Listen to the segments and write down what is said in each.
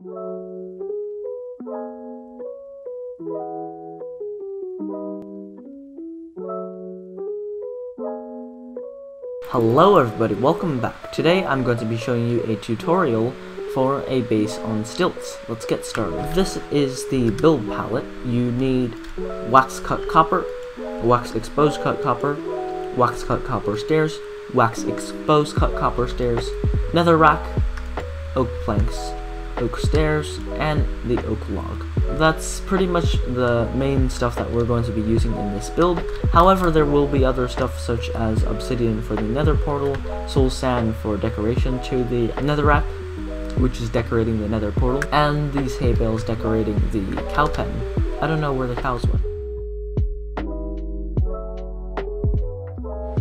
Hello everybody, welcome back. Today I'm going to be showing you a tutorial for a base on stilts. Let's get started. This is the build palette. You need wax cut copper, wax exposed cut copper, wax cut copper stairs, wax exposed cut copper stairs, nether rack, oak planks, oak stairs, and the oak log. That's pretty much the main stuff that we're going to be using in this build. However, there will be other stuff such as obsidian for the nether portal, soul sand for decoration to the netherrack, which is decorating the nether portal, and these hay bales decorating the cow pen. I don't know where the cows went.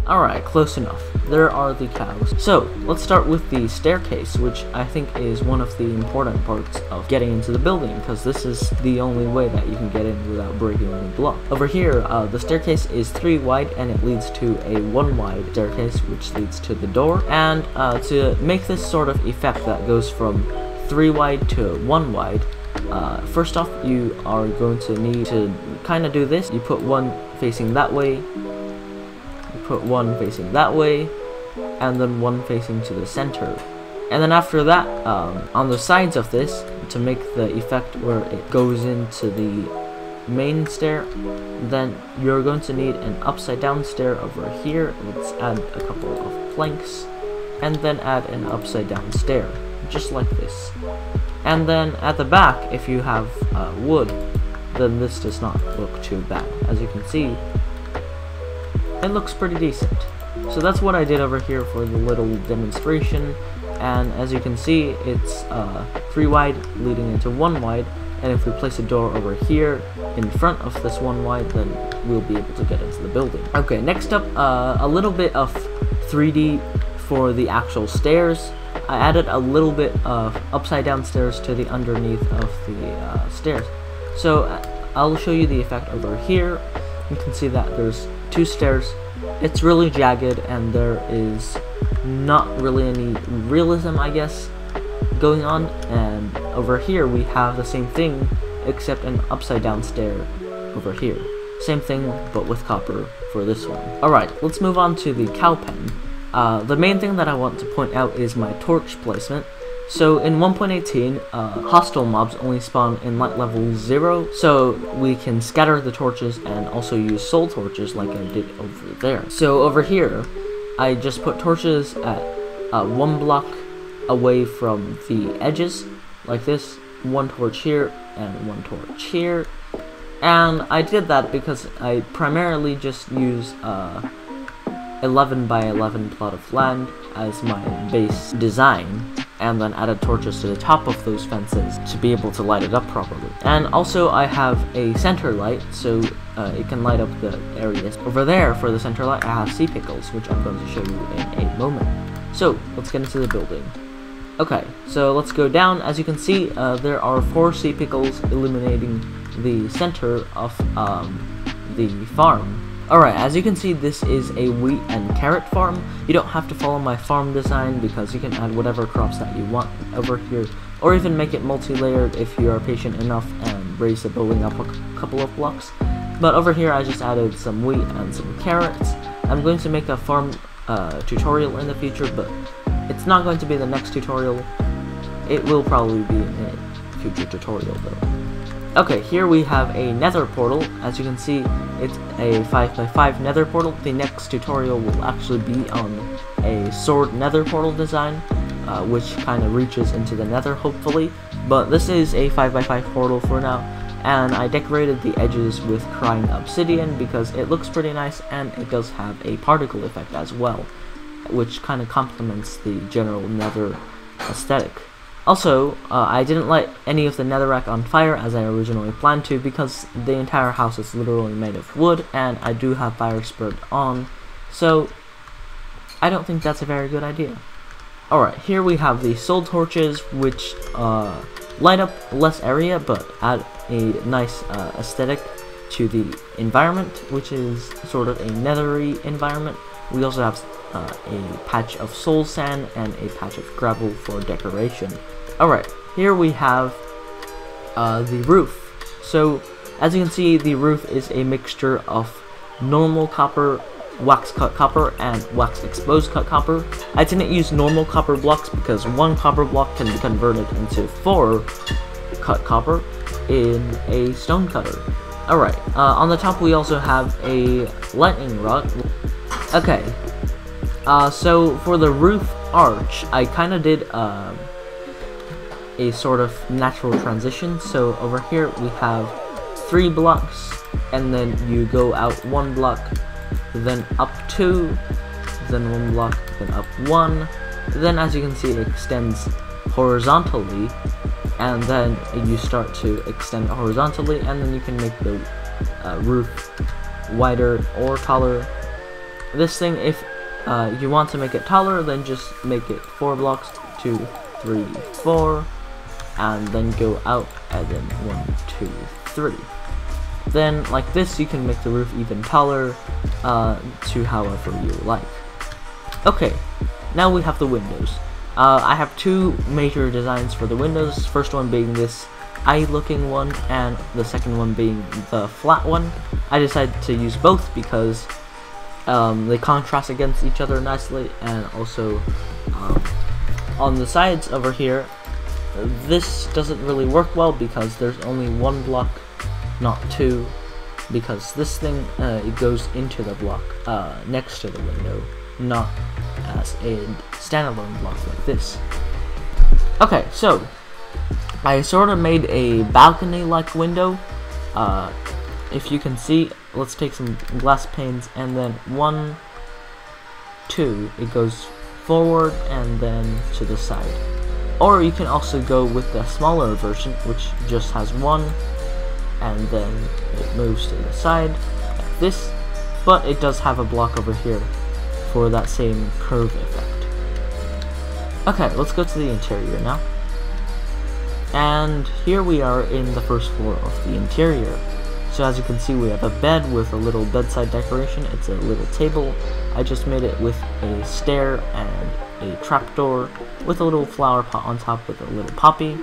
Alright, close enough. There are the cows. So, let's start with the staircase, which I think is one of the important parts of getting into the building, because this is the only way that you can get in without breaking any block. Over here, the staircase is 3 wide, and it leads to a 1 wide staircase, which leads to the door. And to make this sort of effect that goes from 3 wide to 1 wide, first off, you are going to need to kind of do this. You put one facing that way, put one facing that way, and then one facing to the center. And then after that, on the sides of this, to make the effect where it goes into the main stair, then you're going to need an upside down stair over here. Let's add a couple of planks, and then add an upside down stair, just like this. And then at the back, if you have wood, then this does not look too bad. As you can see, it looks pretty decent. So that's what I did over here for the little demonstration, and as you can see, it's 3 wide leading into 1 wide, and if we place a door over here in front of this 1 wide, then we'll be able to get into the building. Okay, next up, a little bit of 3D for the actual stairs. I added a little bit of upside down stairs to the underneath of the stairs. So I'll show you the effect over here. You can see that there's 2 stairs. It's really jagged, and there is not really any realism, I guess, going on. And over here we have the same thing, except an upside down stair over here. Same thing, but with copper for this one. Alright, let's move on to the cow pen. The main thing that I want to point out is my torch placement. So in 1.18, hostile mobs only spawn in light level 0, so we can scatter the torches and also use soul torches like I did over there. So over here, I just put torches at 1 block away from the edges, like this. 1 torch here, and 1 torch here. And I did that because I primarily just use 11 by 11 plot of land as my base design, and then added torches to the top of those fences to be able to light it up properly. And also I have a center light, so it can light up the areas. Over there, for the center light, I have sea pickles, which I'm going to show you in a moment. So, let's get into the building. Okay, so let's go down. As you can see, there are 4 sea pickles illuminating the center of the farm. Alright, as you can see, this is a wheat and carrot farm. You don't have to follow my farm design because you can add whatever crops that you want over here, or even make it multi-layered if you are patient enough and raise the building up a couple of blocks. But over here I just added some wheat and some carrots. I'm going to make a farm tutorial in the future, but it's not going to be the next tutorial. It will probably be in a future tutorial though. Okay, here we have a nether portal. As you can see, it's a 5x5 nether portal. The next tutorial will actually be on a sword nether portal design, which kind of reaches into the nether, hopefully. But this is a 5x5 portal for now, and I decorated the edges with crying obsidian because it looks pretty nice, and it does have a particle effect as well, which kind of complements the general nether aesthetic. Also, I didn't light any of the netherrack on fire as I originally planned to, because the entire house is literally made of wood, and I do have fire spread on, so I don't think that's a very good idea. Alright, here we have the soul torches, which light up less area, but add a nice aesthetic to the environment, which is sort of a nethery environment. We also have a patch of soul sand and a patch of gravel for decoration. Alright, here we have the roof. So as you can see, the roof is a mixture of normal copper, wax cut copper, and wax exposed cut copper. I didn't use normal copper blocks because one copper block can be converted into 4 cut copper in a stone cutter. Alright, on the top we also have a lightning rod. Okay, so for the roof arch, I kind of did a sort of natural transition. So over here we have 3 blocks, and then you go out 1 block, then up 2, then 1 block, then up 1. Then as you can see, it extends horizontally, and then you start to extend it horizontally, and then you can make the roof wider or taller. This thing, if you want to make it taller, then just make it 4 blocks, 2, 3, 4, and then go out, and then 1, 2, 3. Then, like this, you can make the roof even taller to however you like. Okay, now we have the windows. I have 2 major designs for the windows. First one being this eye-looking one, and the second one being the flat one. I decided to use both because they contrast against each other nicely, and also on the sides over here, this doesn't really work well because there's only 1 block, not 2, because this thing it goes into the block next to the window, not as a standalone block like this. Okay, so I sort of made a balcony-like window. If you can see, let's take some glass panes, and then 1, 2, it goes forward and then to the side. Or you can also go with the smaller version, which just has 1, and then it moves to the side like this, but it does have a block over here for that same curve effect. Okay, let's go to the interior now. And here we are in the first floor of the interior. So as you can see, we have a bed with a little bedside decoration. It's a little table. I just made it with a stair and a trapdoor with a little flower pot on top with a little poppy.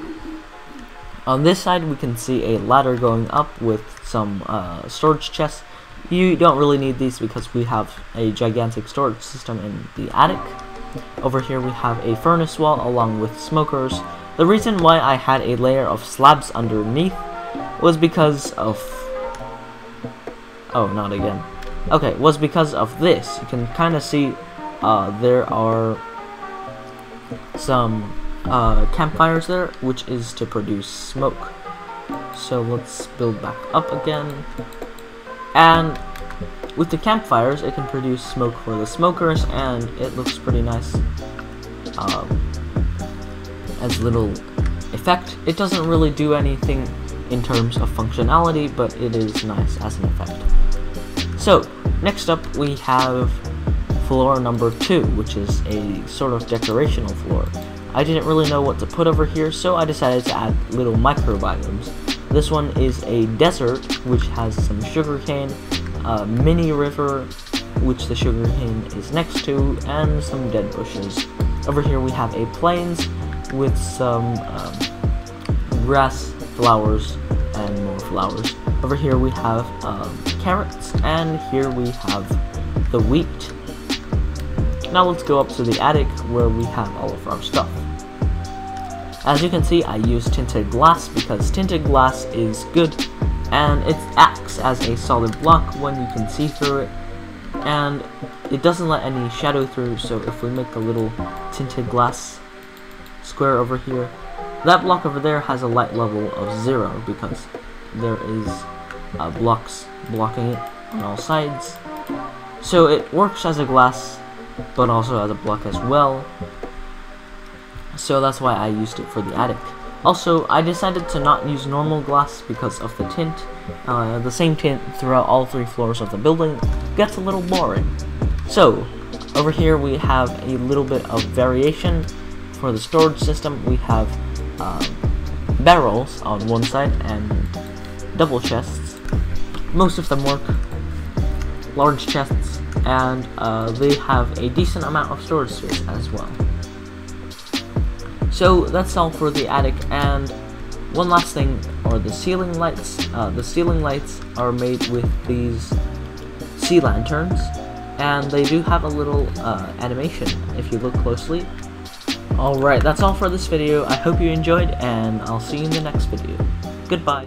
On this side we can see a ladder going up with some storage chests. You don't really need these because we have a gigantic storage system in the attic. Over here we have a furnace wall along with smokers. The reason why I had a layer of slabs underneath was because of... oh, not again. Okay, was because of this. You can kind of see there are some campfires there, which is to produce smoke. So let's build back up again. And with the campfires, it can produce smoke for the smokers, and it looks pretty nice as a little effect. It doesn't really do anything in terms of functionality, but it is nice as an effect. So next up we have floor number 2, which is a sort of decorational floor. I didn't really know what to put over here, so I decided to add little micro biomes. This one is a desert, which has some sugarcane, a mini river, which the sugarcane is next to, and some dead bushes. Over here we have a plains with some grass, flowers, and more flowers. Over here we have carrots, and here we have the wheat. Now let's go up to the attic where we have all of our stuff. As you can see, I use tinted glass because tinted glass is good, and it acts as a solid block when you can see through it, and it doesn't let any shadow through. So if we make a little tinted glass square over here, that block over there has a light level of 0 because there is blocks blocking it on all sides. So it works as a glass, but also as a block as well. So that's why I used it for the attic. Also, I decided to not use normal glass because of the tint. The same tint throughout all 3 floors of the building gets a little boring. So, over here we have a little bit of variation. For the storage system, we have barrels on one side and double chests. Most of them work. Large chests, and they have a decent amount of storage space as well. So that's all for the attic, and one last thing are the ceiling lights. The ceiling lights are made with these sea lanterns, and they do have a little animation if you look closely. Alright, that's all for this video. I hope you enjoyed, and I'll see you in the next video. Goodbye.